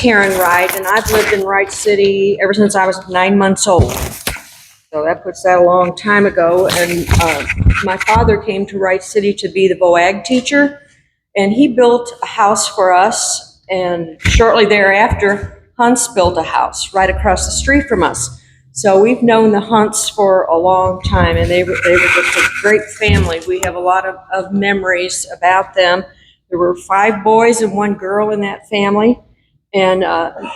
Karen Wright, and I've lived in Wright City ever since I was 9 months old. So that puts that a long time ago. And my father came to Wright City to be the VOAG teacher, and he built a house for us. And shortly thereafter, Hunts built a house right across the street from us. So we've known the Hunts for a long time, and they were just a great family. We have a lot of memories about them. There were 5 boys and 1 girl in that family. And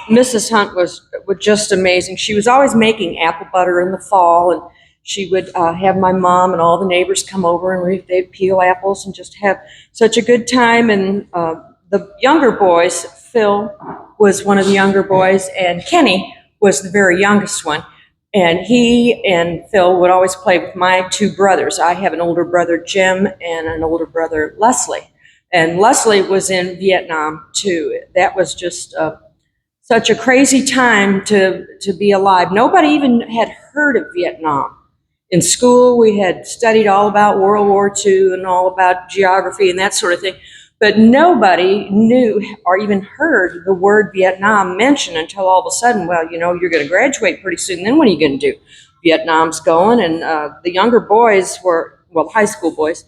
Mrs. Hunt was just amazing. She was always making apple butter in the fall, and she would have my mom and all the neighbors come over, and they'd peel apples and just have such a good time. And the younger boys, Phil was one of the younger boys, and Kenny was the very youngest one. And he and Phil would always play with my 2 brothers. I have an older brother, Jim, and an older brother, Leslie. And Leslie was in Vietnam too. That was just such a crazy time to be alive. Nobody even had heard of Vietnam. In school, we had studied all about World War II and all about geography and that sort of thing. But nobody knew or even heard the word Vietnam mentioned until all of a sudden, well, you know, you're going to graduate pretty soon. Then what are you going to do? Vietnam's going. And the younger boys were, well, high school boys,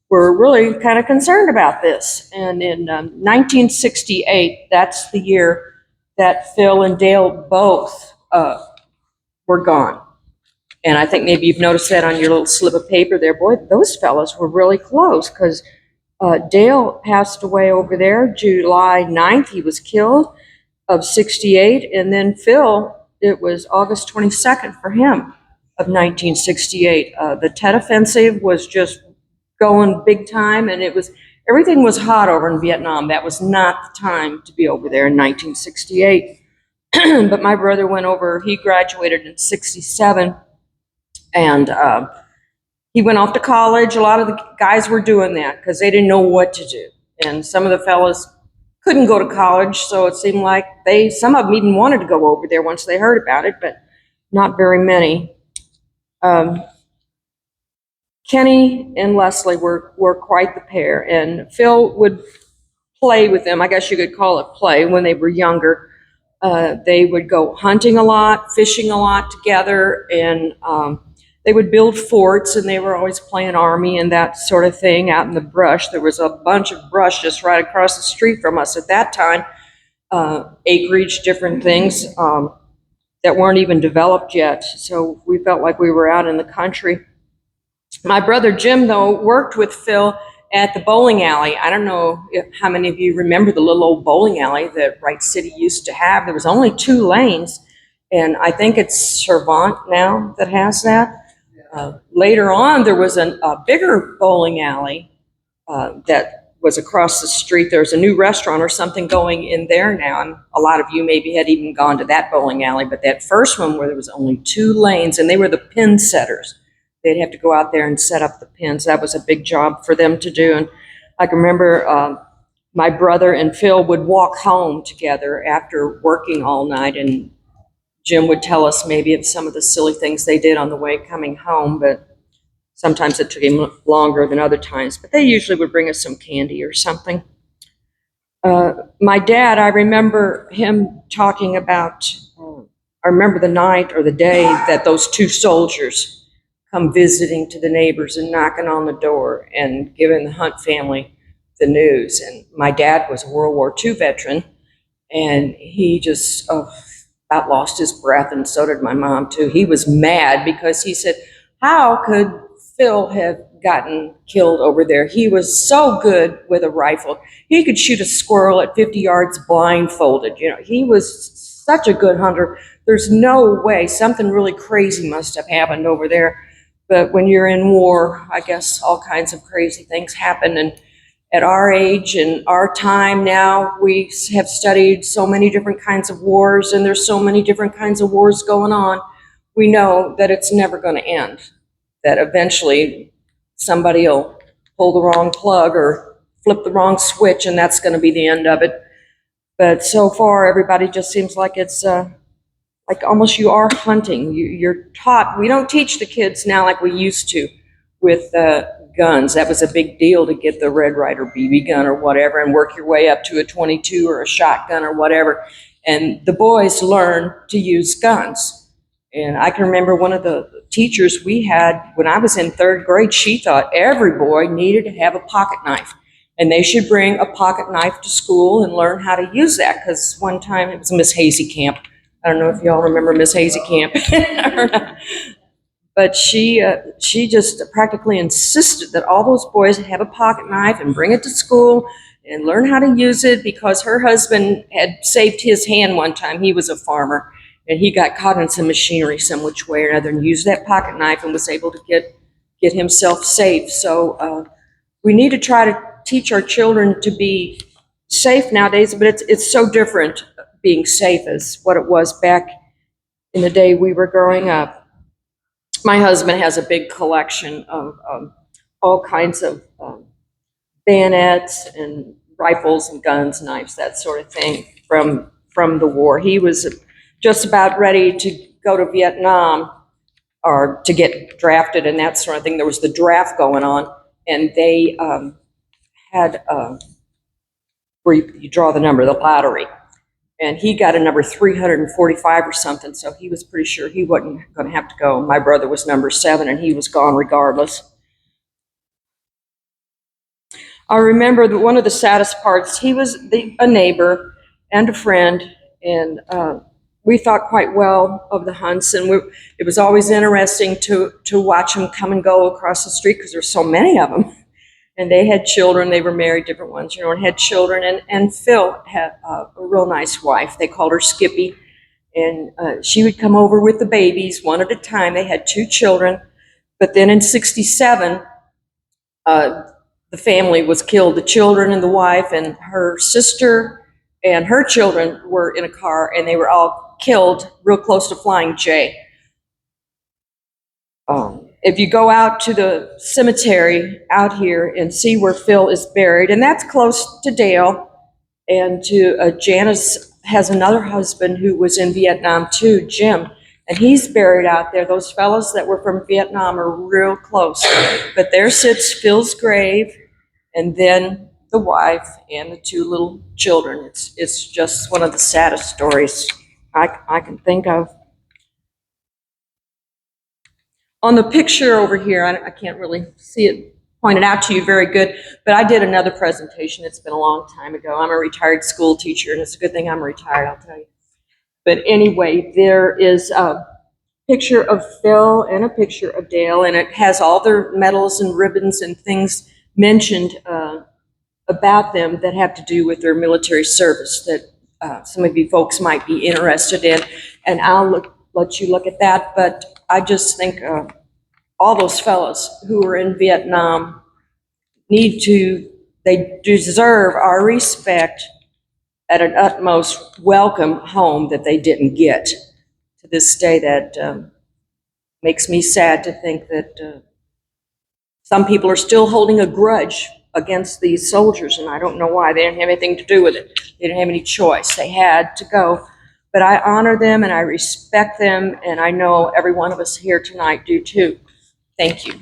were really kind of concerned about this. And in 1968, that's the year that Phil and Dale both were gone. And I think maybe you've noticed that on your little slip of paper there. Boy, those fellas were really close, because Dale passed away over there July 9th. He was killed, of 68. And then Phil, it was August 22nd for him of 1968. The Tet Offensive was just going big time, and everything was hot over in Vietnam. That was not the time to be over there in 1968. But my brother went over, he graduated in 67, and he went off to college. A lot of the guys were doing that because they didn't know what to do. And some of the fellas couldn't go to college, so it seemed like some of them even wanted to go over there once they heard about it, but not very many. Kenny and Leslie were quite the pair, and Phil would play with them. I guess you could call it play when they were younger. They would go hunting a lot, fishing a lot together, and they would build forts, and they were always playing army and that sort of thing out in the brush. There was a bunch of brush just right across the street from us at that time, acreage, different things that weren't even developed yet. So we felt like we were out in the country. My brother Jim, though, worked with Phil at the bowling alley. I don't know how many of you remember the little old bowling alley that Wright City used to have. There was only 2 lanes, and I think it's Servant now that has that. Later on, there was a bigger bowling alley that was across the street. There's a new restaurant or something going in there now, and a lot of you maybe had even gone to that bowling alley, but that first one where there was only 2 lanes, and they were the pin setters. They'd have to go out there and set up the pins. That was a big job for them to do. And I can remember my brother and Phil would walk home together after working all night, and Jim would tell us maybe of some of the silly things they did on the way coming home, but sometimes it took him longer than other times. But they usually would bring us some candy or something. My dad, I remember him talking about, I remember the night or the day that those 2 soldiers come visiting to the neighbors and knocking on the door and giving the Hunt family the news. And my dad was a World War II veteran, and he just about lost his breath, and so did my mom too. He was mad because he said, how could Phil have gotten killed over there? He was so good with a rifle. He could shoot a squirrel at 50 yards blindfolded. You know, he was such a good hunter. There's no way. Something really crazy must have happened over there. But when you're in war, I guess all kinds of crazy things happen. And at our age and our time now, we have studied so many different kinds of wars, and there's so many different kinds of wars going on. We know that it's never going to end, that eventually somebody will pull the wrong plug or flip the wrong switch, and that's going to be the end of it. But so far, everybody just seems like it's like almost you are hunting. You're taught. We don't teach the kids now like we used to with guns. That was a big deal to get the Red Ryder BB gun or whatever and work your way up to a 22 or a shotgun or whatever. And the boys learned to use guns. And I can remember one of the teachers we had when I was in third grade, she thought every boy needed to have a pocket knife. And they should bring a pocket knife to school and learn how to use that. Because one time it was Miss Hazy Camp. I don't know if y'all remember Miss Hazy Camp. But she just practically insisted that all those boys have a pocket knife and bring it to school and learn how to use it, because her husband had saved his hand one time. He was a farmer, and he got caught in some machinery some which way or another and used that pocket knife and was able to get himself safe. So we need to try to teach our children to be safe nowadays, but it's so different being safe as what it was back in the day we were growing up. My husband has a big collection of all kinds of bayonets and rifles and guns, knives, that sort of thing from the war. He was just about ready to go to Vietnam or to get drafted and that sort of thing. There was the draft going on, and they had where you draw the number, the lottery. And he got a number 345 or something, so he was pretty sure he wasn't going to have to go. My brother was number 7, and he was gone regardless. I remember that one of the saddest parts, he was a neighbor and a friend, and we thought quite well of the Hunts, and it was always interesting to watch them come and go across the street because there's so many of them. And they had children. They were married, different ones, and had children. And Phil had a real nice wife. They called her Skippy. And she would come over with the babies one at a time. They had 2 children. But then in '67, the family was killed. The children and the wife and her sister and her children were in a car, and they were all killed real close to Flying J. If you go out to the cemetery out here and see where Phil is buried, and that's close to Dale, and to Janice has another husband who was in Vietnam too, Jim, and he's buried out there. Those fellows that were from Vietnam are real close. But there sits Phil's grave, and then the wife and the 2 little children. It's just one of the saddest stories I can think of. On the picture over here, I can't really see it pointed out to you very good, but I did another presentation. It's been a long time ago. I'm a retired school teacher, and it's a good thing I'm retired, I'll tell you. But anyway, there is a picture of Phil and a picture of Dale, and it has all their medals and ribbons and things mentioned about them that have to do with their military service that some of you folks might be interested in, and I'll let you look at that. But I just think all those fellows who were in Vietnam they deserve our respect at an utmost welcome home that they didn't get. To this day, that makes me sad to think that some people are still holding a grudge against these soldiers, and I don't know why. They didn't have anything to do with it. They didn't have any choice. They had to go. But I honor them and I respect them, and I know every one of us here tonight do too. Thank you.